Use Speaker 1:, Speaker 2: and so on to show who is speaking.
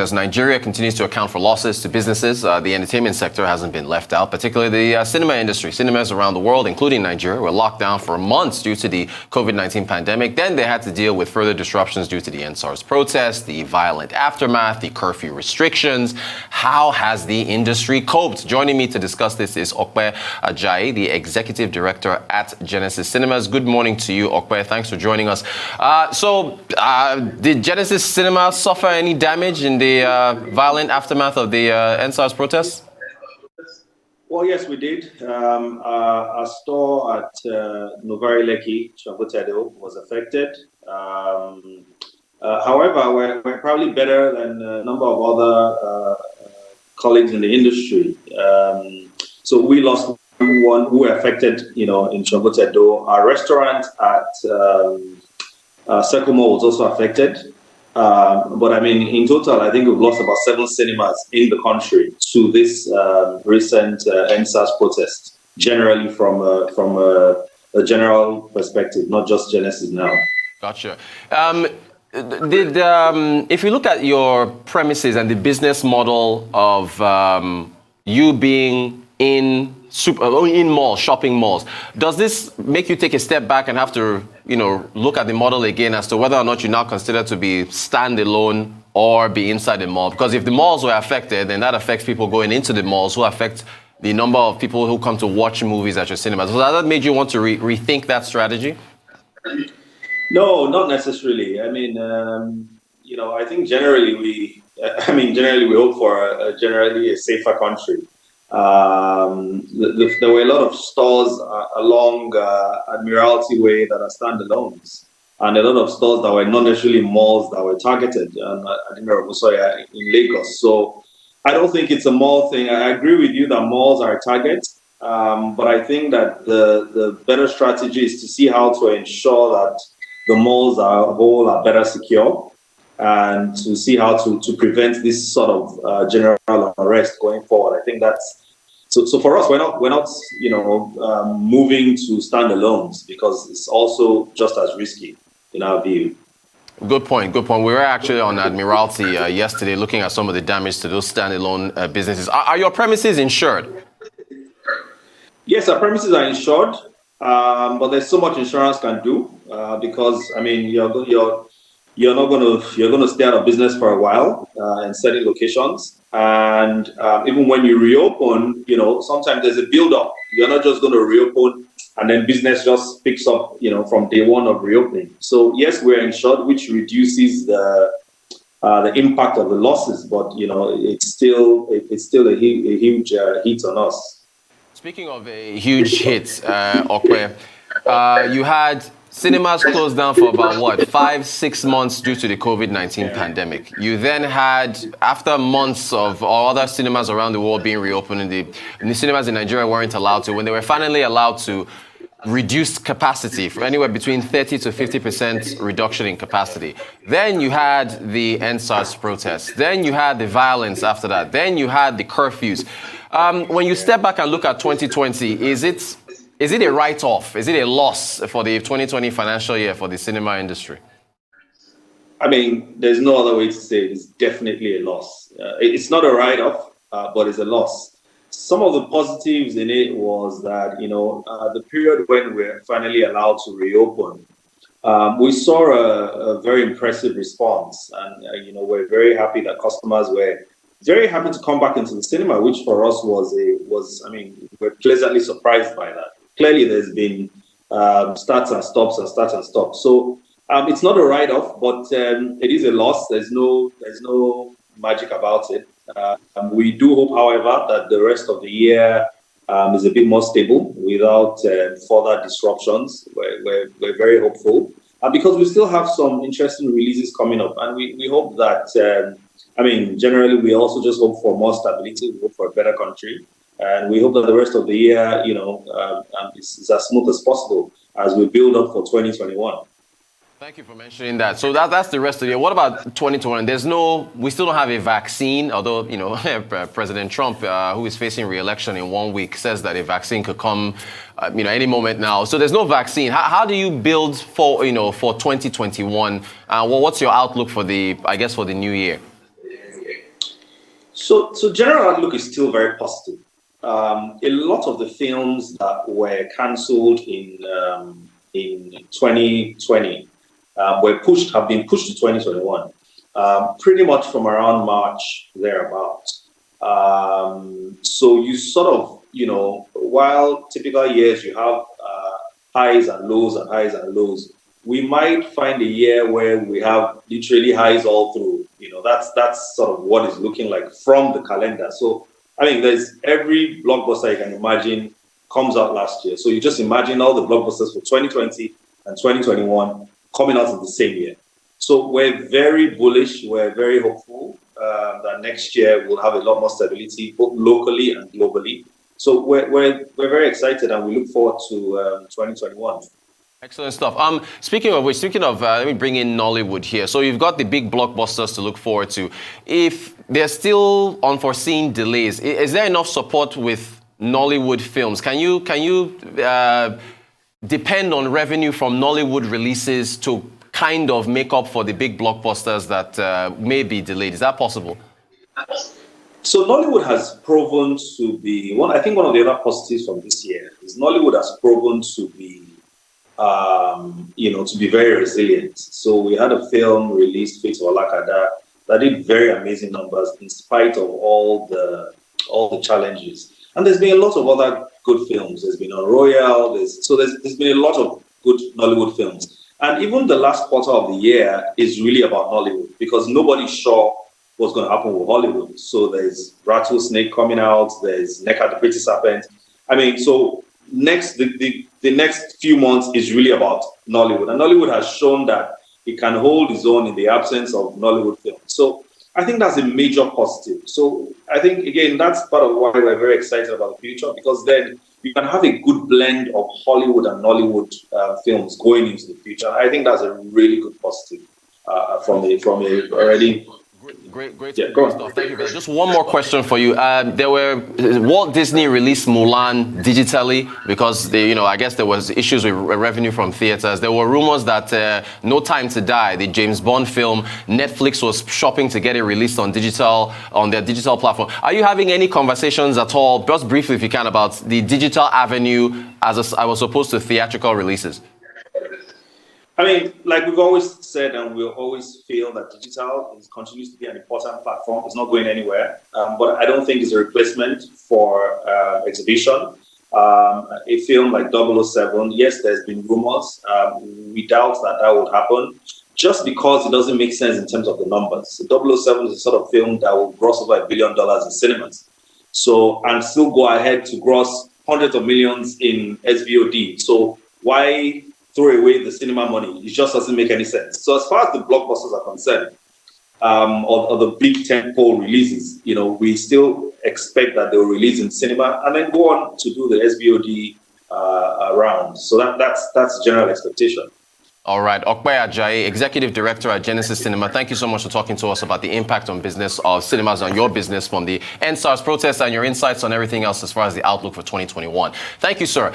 Speaker 1: As Nigeria continues to account for losses to businesses, the entertainment sector hasn't been left out, particularly the cinema industry. Cinemas around the world, including Nigeria, were locked down for months due to the COVID-19 pandemic. Then they had to deal with further disruptions due to the NSARS protests, the violent aftermath, the curfew restrictions. How has the industry coped? Joining me to discuss this is Opeyemi Ajayi, the Executive Director at Genesis Cinemas. Good morning to you, Opeyemi. Thanks for joining us. Did Genesis Cinema suffer any damage in the violent aftermath of the NSARS protests?
Speaker 2: Well, yes, we did. Our store at Novari Lekki, Chambotedo, was affected. However, we're probably better than a number of other colleagues in the industry. So we lost one who were affected, in Chambotedo. Our restaurant at Circle Mall was also affected. But I mean, in total, I think we've lost about 7 cinemas in the country to this recent NSAS protest, generally from a general perspective, not just Genesis now.
Speaker 1: Gotcha. If you look at your premises and the business model of you being in malls, shopping malls, does this make you take a step back and have to, look at the model again as to whether or not you now consider to be standalone or be inside the mall? Because if the malls were affected, then that affects people going into the malls, who affect the number of people who come to watch movies at your cinemas. So that made you want to rethink that strategy?
Speaker 2: No, not necessarily. I mean, I think generally we hope for generally a safer country. There were a lot of stores along Admiralty Way that are standalones, and a lot of stores that were not necessarily malls that were targeted. I think in Lagos. So I don't think it's a mall thing. I agree with you that malls are a target, but I think that the better strategy is to see how to ensure that the malls are better secure, and to see how to prevent this sort of general unrest going forward. I think that's so for us. We're not moving to standalones because it's also just as risky in our view.
Speaker 1: Good point. We were actually on Admiralty yesterday looking at some of the damage to those standalone businesses. Are your premises insured?
Speaker 2: Yes, our premises are insured, but there's so much insurance can do because I mean you're going to stay out of business for a while in certain locations, and even when you reopen, sometimes there's a build-up. You're not just going to reopen and then business just picks up, from day one of reopening. So yes, we're insured, which reduces the impact of the losses, but it's still a huge hit on us.
Speaker 1: Speaking of a huge hit, Opeyemi, you had cinemas closed down for about 5-6 months due to the COVID-19 pandemic. You then had, after months of other cinemas around the world being reopened, the cinemas in Nigeria weren't allowed to. When they were finally allowed to reduce capacity from anywhere between 30 to 50% reduction in capacity. Then you had the NSARS protests. Then you had the violence after that. Then you had the curfews. When you step back and look at 2020, is it a write-off? Is it a loss for the 2020 financial year for the cinema industry?
Speaker 2: I mean, there's no other way to say it. It's definitely a loss. It's not a write-off, but it's a loss. Some of the positives in it was that, the period when we're finally allowed to reopen, we saw a very impressive response. And, we're very happy that customers were very happy to come back into the cinema, which for us we're pleasantly surprised by that. Clearly, there's been starts and stops. So it's not a write-off, but it is a loss. There's no magic about it. We do hope, however, that the rest of the year is a bit more stable without further disruptions. We're very hopeful because we still have some interesting releases coming up, and we hope that. Generally, we also just hope for more stability. We hope for a better country. And we hope that the rest of the year, is as smooth as possible as we build up for 2021.
Speaker 1: Thank you for mentioning that. So that's the rest of the year. What about 2021? We still don't have a vaccine, although, President Trump, who is facing re-election in 1 week, says that a vaccine could come, any moment now. So there's no vaccine. How do you build for 2021? What's your outlook for the new year?
Speaker 2: So general outlook is still very positive. A lot of the films that were cancelled in 2020 have been pushed to 2021, pretty much from around March thereabout. So you sort of, while typical years you have highs and lows and highs and lows, we might find a year where we have literally highs all through. That's sort of what it's looking like from the calendar. So I mean, there's every blockbuster you can imagine comes out last year. So you just imagine all the blockbusters for 2020 and 2021 coming out in the same year. So we're very bullish. We're very hopeful that next year we'll have a lot more stability, both locally and globally. So we're very excited, and we look forward to 2021.
Speaker 1: Excellent stuff. Speaking of, let me bring in Nollywood here. So you've got the big blockbusters to look forward to. If there's still unforeseen delays, is there enough support with Nollywood films? Can you depend on revenue from Nollywood releases to kind of make up for the big blockbusters that may be delayed? Is that possible?
Speaker 2: So Nollywood has proven to be one. I think one of the other positives from this year is Nollywood has proven to be to be very resilient. So we had a film released, Fate of Alakada, that did very amazing numbers in spite of all the challenges. And there's been a lot of other good films. There's been Royal. There's been a lot of good Nollywood films. And even the last quarter of the year is really about Nollywood because nobody's sure what's going to happen with Hollywood. So there's Rattlesnake coming out. There's Neka the Pretty Serpent. I mean, so the next few months is really about Nollywood. And Nollywood has shown that it can hold its own in the absence of Nollywood films. So I think that's a major positive. So I think, again, that's part of why we're very excited about the future, because then you can have a good blend of Hollywood and Nollywood films going into the future. I think that's a really good positive from already.
Speaker 1: Great
Speaker 2: stuff.
Speaker 1: Thank you. Just one more question for you. Walt Disney released Mulan digitally because I guess there was issues with revenue from theaters. There were rumors that No Time to Die, the James Bond film, Netflix was shopping to get it released on their digital platform. Are you having any conversations at all, just briefly if you can, about the digital avenue as opposed to theatrical releases?
Speaker 2: I mean, like we've always said, and we'll always feel that digital continues to be an important platform. It's not going anywhere, but I don't think it's a replacement for exhibition. A film like 007, yes, there's been rumors. We doubt that would happen, just because it doesn't make sense in terms of the numbers. 007 is a sort of film that will gross over $1 billion in cinemas, and still go ahead to gross hundreds of millions in SVOD. So why throw away the cinema money? It just doesn't make any sense. So as far as the blockbusters are concerned, or the big tentpole releases, we still expect that they will release in cinema and then go on to do the SVOD round. So that's general expectation.
Speaker 1: All right. Opeyemi Ajayi, Executive Director at Genesis Cinema, thank you so much for talking to us about the impact on business of cinemas on your business from the NSARS protests and your insights on everything else as far as the outlook for 2021. Thank you, sir.